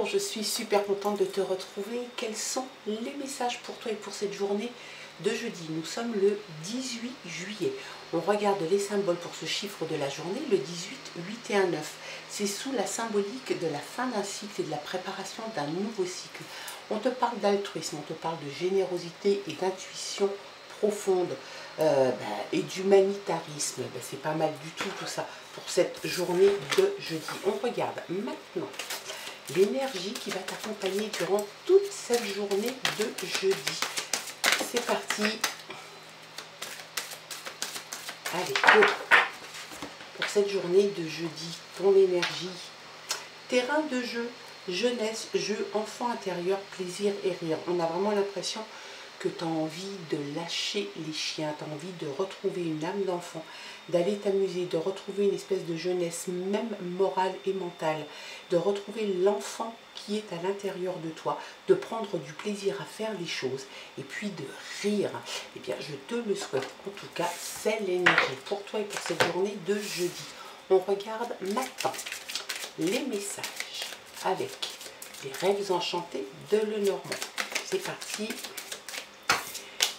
Bonjour, je suis super contente de te retrouver. Quels sont les messages pour toi et pour cette journée de jeudi? Nous sommes le 18 juillet. On regarde les symboles pour ce chiffre de la journée, le 18, 8 et un 9. C'est sous la symbolique de la fin d'un cycle et de la préparation d'un nouveau cycle. On te parle d'altruisme, on te parle de générosité et d'intuition profonde et d'humanitarisme. C'est pas mal du tout ça pour cette journée de jeudi. On regarde maintenant l'énergie qui va t'accompagner durant toute cette journée de jeudi. C'est parti. Allez, go. Pour cette journée de jeudi, ton énergie. Terrain de jeu, jeunesse, jeu, enfant intérieur, plaisir et rire. On a vraiment l'impression que tu as envie de lâcher les chiens, tu as envie de retrouver une âme d'enfant, d'aller t'amuser, de retrouver une espèce de jeunesse, même morale et mentale, de retrouver l'enfant qui est à l'intérieur de toi, de prendre du plaisir à faire les choses et puis de rire. Eh bien, je te le souhaite. En tout cas, c'est l'énergie pour toi et pour cette journée de jeudi. On regarde maintenant les messages avec les rêves enchantés de Lenormand. C'est parti.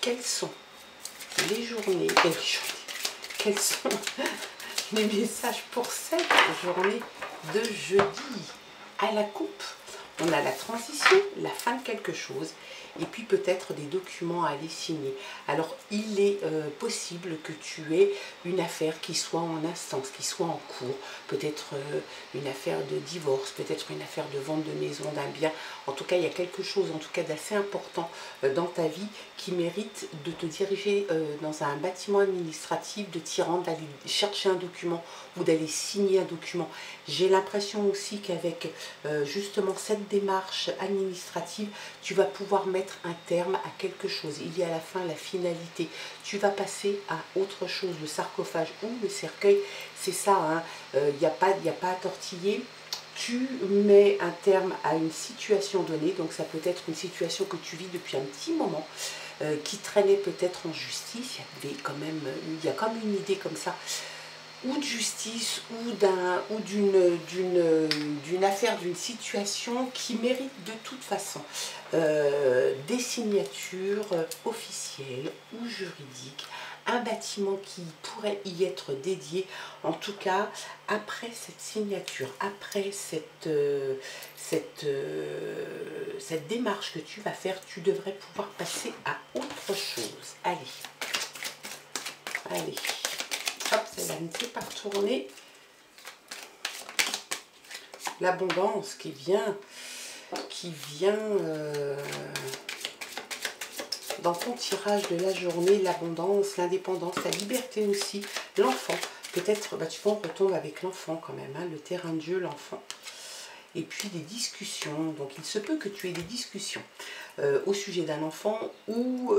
Quels sont les journées, quels sont les messages pour cette journée de jeudi? À la coupe, on a la transition, la fin de quelque chose, et puis peut-être des documents à aller signer. Alors, il est possible que tu aies une affaire qui soit en instance, qui soit en cours, peut-être une affaire de divorce, peut-être une affaire de vente de maison, d'un bien. En tout cas, il y a quelque chose d'assez important dans ta vie qui mérite de te diriger dans un bâtiment administratif, de t'y rendre, d'aller chercher un document ou d'aller signer un document. J'ai l'impression aussi qu'avec justement cette démarche administrative, tu vas pouvoir mettre un terme à quelque chose. Il y a à la fin la finalité. Tu vas passer à autre chose, le sarcophage ou le cercueil. C'est ça, hein. Il n'y a pas à tortiller. Tu mets un terme à une situation donnée, donc ça peut être une situation que tu vis depuis un petit moment, qui traînait peut-être en justice. Il y a comme une idée comme ça, ou de justice, ou d'une affaire, d'une situation qui mérite de toute façon des signatures officielles ou juridiques, un bâtiment qui pourrait y être dédié. En tout cas, après cette signature, après cette démarche que tu vas faire, tu devrais pouvoir passer à autre chose. Allez, allez. Hop, ça va ne fait pas retourner. L'abondance qui vient dans ton tirage de la journée, l'abondance, l'indépendance, la liberté aussi, l'enfant. Peut-être, tu vois, on retombe avec l'enfant quand même, hein, le terrain de jeu, l'enfant. Et puis des discussions. Donc il se peut que tu aies des discussions au sujet d'un enfant ou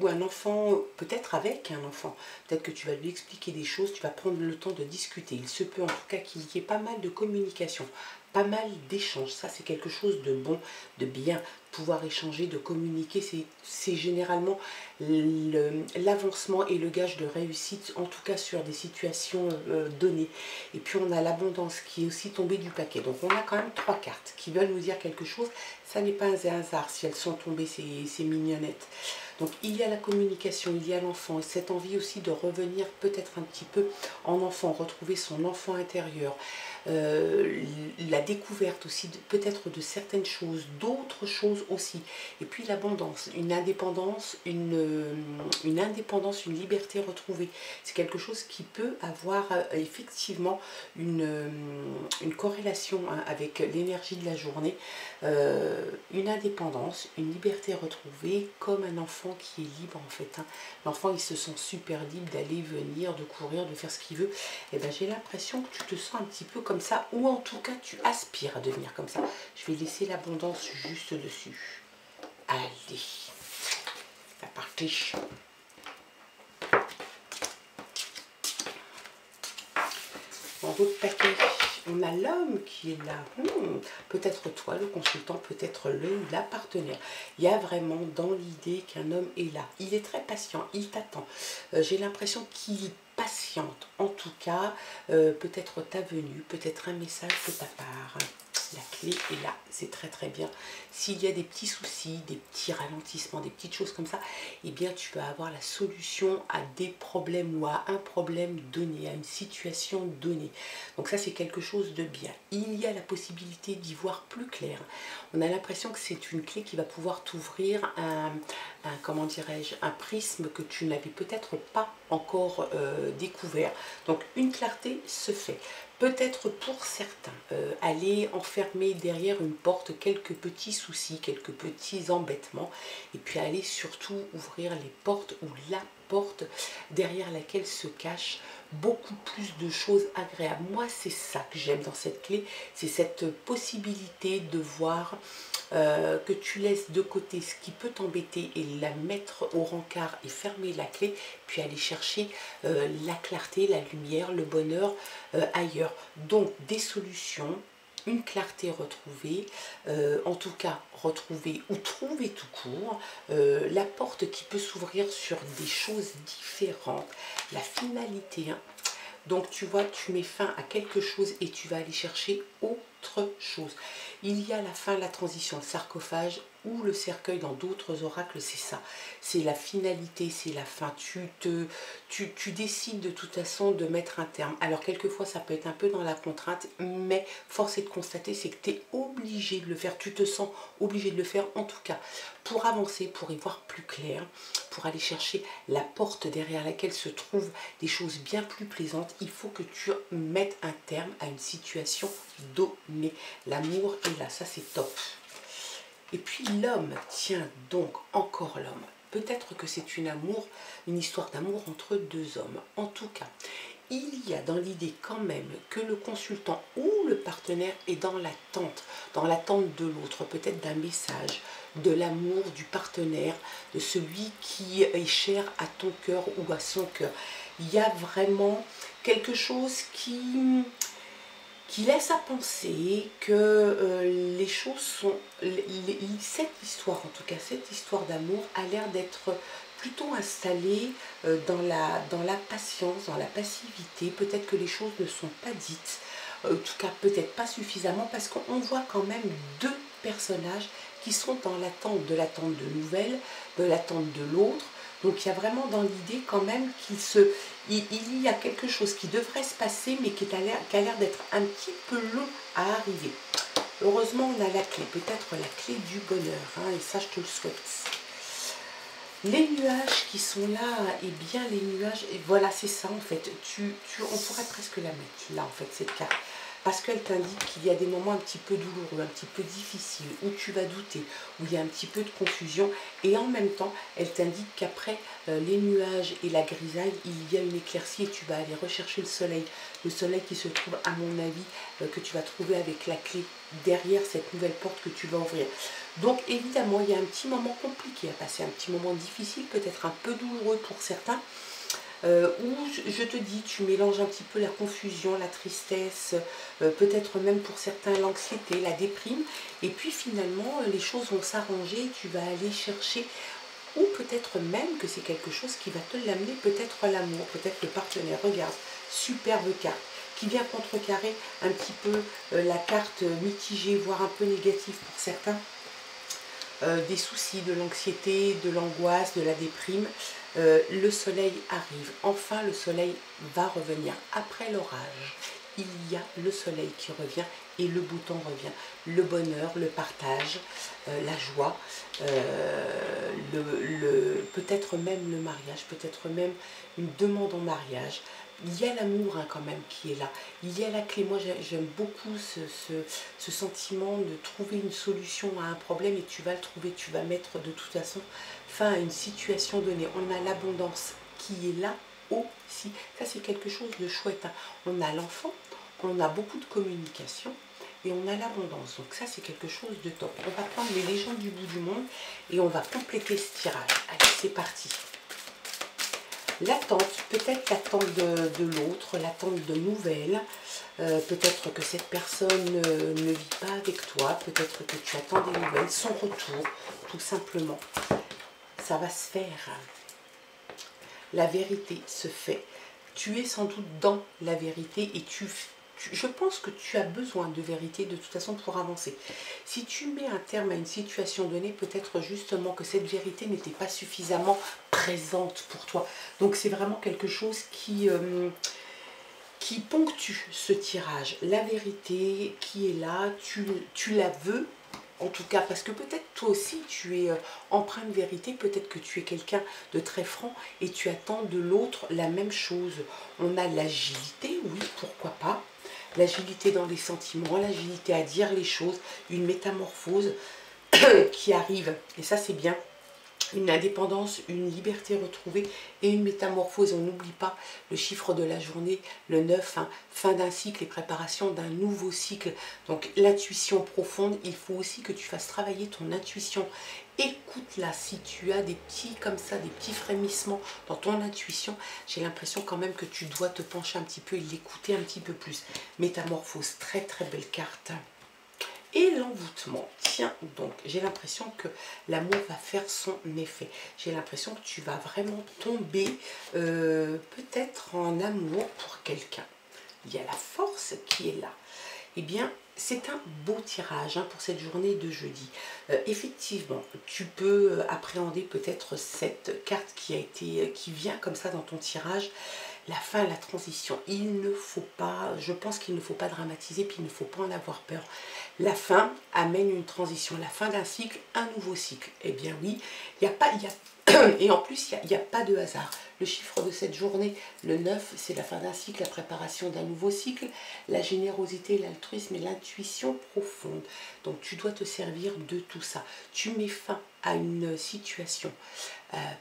un enfant, peut-être avec un enfant. Peut-être que tu vas lui expliquer des choses, tu vas prendre le temps de discuter. Il se peut en tout cas qu'il y ait pas mal de communication, pas mal d'échanges. Ça, c'est quelque chose de bon, de bien. Pouvoir échanger, de communiquer, c'est généralement l'avancement et le gage de réussite, en tout cas sur des situations données. Et puis on a l'abondance qui est aussi tombée du paquet. Donc on a quand même 3 cartes qui veulent nous dire quelque chose. Ça n'est pas un hasard si elles sont tombées, ces mignonnettes. Donc il y a la communication, il y a l'enfant, et cette envie aussi de revenir peut-être un petit peu en enfant, retrouver son enfant intérieur. La découverte aussi peut-être de certaines choses, d'autres choses aussi. Et puis l'abondance, une indépendance, une liberté retrouvée. C'est quelque chose qui peut avoir effectivement une corrélation, hein, avec l'énergie de la journée. Une indépendance, une liberté retrouvée, comme un enfant qui est libre en fait, hein. L'enfant, il se sent super libre d'aller, venir, de courir, de faire ce qu'il veut. Et ben j'ai l'impression que tu te sens un petit peu comme ça, ou en tout cas tu aspires à devenir comme ça. Je vais laisser l'abondance juste dessus. Allez, c'est parti. Dans d'autres paquets, on a l'homme qui est là. Peut-être toi, le consultant, peut-être le ou la partenaire. Il y a vraiment dans l'idée qu'un homme est là. Il est très patient, il t'attend. J'ai l'impression qu'il patiente. En tout cas, peut-être ta venue, peut-être un message de ta part. La clé est là, c'est très très bien. S'il y a des petits soucis, des petits ralentissements, des petites choses comme ça, eh bien tu vas avoir la solution à des problèmes ou à un problème donné, à une situation donnée. Donc ça c'est quelque chose de bien. Il y a la possibilité d'y voir plus clair. On a l'impression que c'est une clé qui va pouvoir t'ouvrir comment dirais-je, un prisme que tu n'avais peut-être pas encore découvert. Donc une clarté se fait. Peut-être pour certains, aller enfermer derrière une porte quelques petits soucis, quelques petits embêtements, et puis aller surtout ouvrir les portes ou la porte derrière laquelle se cache beaucoup plus de choses agréables. Moi, c'est ça que j'aime dans cette clé, c'est cette possibilité de voir que tu laisses de côté ce qui peut t'embêter et la mettre au rencard et fermer la clé, puis aller chercher la clarté, la lumière, le bonheur ailleurs. Donc des solutions, une clarté retrouvée, en tout cas retrouvée ou trouvée tout court, la porte qui peut s'ouvrir sur des choses différentes, la finalité, hein. Donc tu vois, tu mets fin à quelque chose et tu vas aller chercher autre chose. Il y a la fin, la transition, le sarcophage ou le cercueil dans d'autres oracles, c'est ça. C'est la finalité, c'est la fin. Tu décides de toute façon de mettre un terme. Alors quelquefois ça peut être un peu dans la contrainte, mais force est de constater, c'est que tu es obligé de le faire. Tu te sens obligé de le faire, en tout cas, pour avancer, pour y voir plus clair, pour aller chercher la porte derrière laquelle se trouvent des choses bien plus plaisantes. Il faut que tu mettes un terme à une situation donnée. L'amour est là, ça c'est top. Et puis l'homme, tiens donc, encore l'homme. Peut-être que c'est une histoire d'amour entre deux hommes. En tout cas, il y a dans l'idée quand même que le consultant ou le partenaire est dans l'attente de l'autre, peut-être d'un message, de l'amour du partenaire, de celui qui est cher à ton cœur ou à son cœur. Il y a vraiment quelque chose qui laisse à penser que les choses sont... cette histoire, en tout cas, cette histoire d'amour a l'air d'être plutôt installée dans la patience, dans la passivité. Peut-être que les choses ne sont pas dites, en tout cas peut-être pas suffisamment, parce qu'on voit quand même deux personnages qui sont dans l'attente de nouvelles, de l'attente de l'autre. Donc il y a vraiment dans l'idée quand même il y a quelque chose qui devrait se passer, mais qui a l'air d'être un petit peu long à arriver. Heureusement, on a la clé, peut-être la clé du bonheur, hein, et ça, je te le souhaite. Les nuages qui sont là, et bien les nuages, et voilà, c'est ça en fait. On pourrait presque la mettre là, en fait, cette carte. Parce qu'elle t'indique qu'il y a des moments un petit peu douloureux, un petit peu difficiles, où tu vas douter, où il y a un petit peu de confusion. Et en même temps, elle t'indique qu'après les nuages et la grisaille, il y a une éclaircie et tu vas aller rechercher le soleil. Le soleil qui se trouve, à mon avis, que tu vas trouver avec la clé derrière cette nouvelle porte que tu vas ouvrir. Donc évidemment, il y a un petit moment compliqué à passer, un petit moment difficile, peut-être un peu douloureux pour certains. Où je te dis, tu mélanges un petit peu la confusion, la tristesse, peut-être même pour certains l'anxiété, la déprime, et puis finalement les choses vont s'arranger, tu vas aller chercher, ou peut-être même que c'est quelque chose qui va te l'amener, peut-être l'amour, peut-être le partenaire. Regarde, superbe carte, qui vient contrecarrer un petit peu la carte mitigée, voire un peu négative pour certains. Des soucis, de l'anxiété, de l'angoisse, de la déprime. Le soleil arrive, enfin le soleil va revenir. Après l'orage, il y a le soleil qui revient et le beau temps revient. Le bonheur, le partage, la joie, peut-être même le mariage, peut-être même une demande en mariage. Il y a l'amour quand même qui est là. Il y a la clé. Moi j'aime beaucoup ce sentiment de trouver une solution à un problème, et tu vas le trouver, tu vas mettre de toute façon fin à une situation donnée. On a l'abondance qui est là aussi. Ça c'est quelque chose de chouette, hein. On a l'enfant, on a beaucoup de communication et on a l'abondance. Donc ça c'est quelque chose de top. On va prendre les légendes du bout du monde et on va compléter ce tirage. Allez, c'est parti. L'attente, peut-être l'attente de l'autre, l'attente de nouvelles. Peut-être que cette personne ne vit pas avec toi, peut-être que tu attends des nouvelles, son retour, tout simplement. Ça va se faire. La vérité se fait. Tu es sans doute dans la vérité et tu je pense que tu as besoin de vérité de toute façon pour avancer. Si tu mets un terme à une situation donnée, peut-être justement que cette vérité n'était pas suffisamment présente pour toi. Donc c'est vraiment quelque chose qui ponctue ce tirage. La vérité qui est là, tu la veux. En tout cas, parce que peut-être toi aussi tu es empreint de vérité, peut-être que tu es quelqu'un de très franc et tu attends de l'autre la même chose. On a l'agilité, oui, pourquoi pas. L'agilité dans les sentiments, l'agilité à dire les choses, une métamorphose qui arrive. Et ça c'est bien. Une indépendance, une liberté retrouvée et une métamorphose. On n'oublie pas le chiffre de la journée, le 9, hein, fin d'un cycle et préparation d'un nouveau cycle. Donc l'intuition profonde, il faut aussi que tu fasses travailler ton intuition. Écoute-la, si tu as des petits comme ça, des petits frémissements dans ton intuition, j'ai l'impression quand même que tu dois te pencher un petit peu et l'écouter un petit peu plus. Métamorphose, très très belle carte. Et l'envoûtement, tiens donc, j'ai l'impression que l'amour va faire son effet. J'ai l'impression que tu vas vraiment tomber peut-être en amour pour quelqu'un. Il y a la force qui est là. Eh bien, c'est un beau tirage hein, pour cette journée de jeudi. Effectivement, tu peux appréhender peut-être cette carte qui vient comme ça dans ton tirage. La fin, la transition. Il ne faut pas, je pense qu'il ne faut pas dramatiser, puis il ne faut pas en avoir peur. La fin amène une transition. La fin d'un cycle, un nouveau cycle. Eh bien oui, il n'y a pas, et en plus, il n'y a pas de hasard. Le chiffre de cette journée, le 9, c'est la fin d'un cycle, la préparation d'un nouveau cycle, la générosité, l'altruisme et l'intuition profonde. Donc tu dois te servir de tout ça. Tu mets fin à une situation,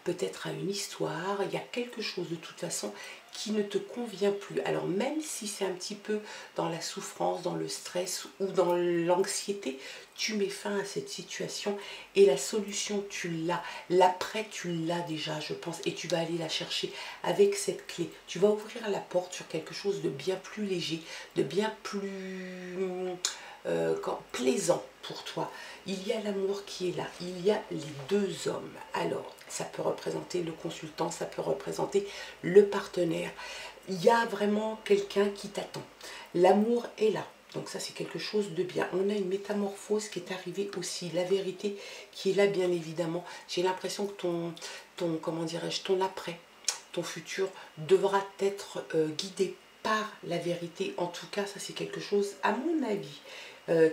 peut-être à une histoire, il y a quelque chose de toute façon qui ne te convient plus. Alors même si c'est un petit peu dans la souffrance, dans le stress ou dans l'anxiété, tu mets fin à cette situation et la solution tu l'as. L'après tu l'as déjà je pense et tu vas aller la chercher avec cette clé. Tu vas ouvrir la porte sur quelque chose de bien plus léger, de bien plus plaisant pour toi. Il y a l'amour qui est là, il y a les deux hommes. Alors, ça peut représenter le consultant, ça peut représenter le partenaire. Il y a vraiment quelqu'un qui t'attend. L'amour est là. Donc ça, c'est quelque chose de bien. On a une métamorphose qui est arrivée aussi. La vérité qui est là, bien évidemment. J'ai l'impression que comment dirais-je, ton après, ton futur devra être guidé par la vérité. En tout cas, ça, c'est quelque chose, à mon avis,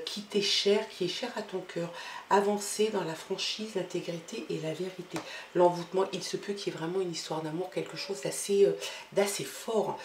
qui t'est cher, qui est cher à ton cœur. Avancer dans la franchise, l'intégrité et la vérité. L'envoûtement, il se peut qu'il y ait vraiment une histoire d'amour, quelque chose d'assez fort,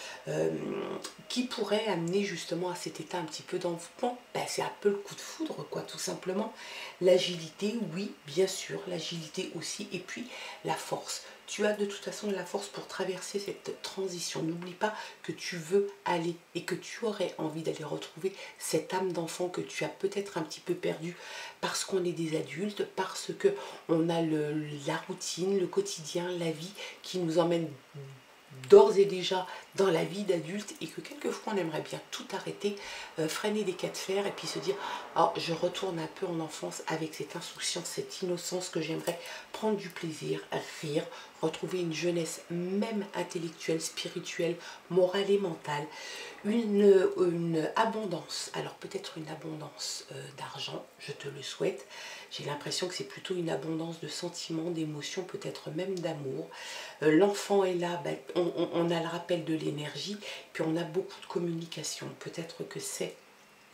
qui pourrait amener justement à cet état un petit peu d'envoûtement. Ben, c'est un peu le coup de foudre, quoi, tout simplement. L'agilité, oui, bien sûr, l'agilité aussi, et puis la force. Tu as de toute façon de la force pour traverser cette transition. N'oublie pas que tu veux aller et que tu aurais envie d'aller retrouver cette âme d'enfant que tu as peut-être un petit peu perdue parce qu'on est des adultes, parce que on a la routine, le quotidien, la vie qui nous emmène d'ores et déjà dans la vie d'adulte et que quelquefois on aimerait bien tout arrêter, freiner des cas de fer et puis se dire oh, je retourne un peu en enfance avec cette insouciance, cette innocence que j'aimerais prendre du plaisir, rire, retrouver une jeunesse même intellectuelle, spirituelle, morale et mentale, une abondance, alors peut-être une abondance d'argent, je te le souhaite. J'ai l'impression que c'est plutôt une abondance de sentiments, d'émotions, peut-être même d'amour. L'enfant est là, ben, on a le rappel de l'énergie, puis on a beaucoup de communication. Peut-être que c'est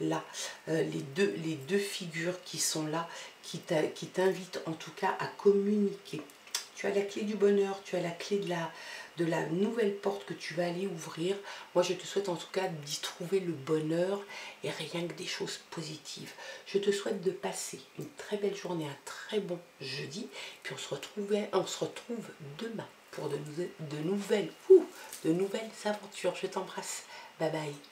là les deux figures qui sont là, qui t'invitent en tout cas à communiquer. Tu as la clé du bonheur, tu as la clé de la nouvelle porte que tu vas aller ouvrir. Moi, je te souhaite en tout cas d'y trouver le bonheur et rien que des choses positives. Je te souhaite de passer une très belle journée, un très bon jeudi. Puis on se retrouve demain pour de nouvelles aventures. Je t'embrasse. Bye bye.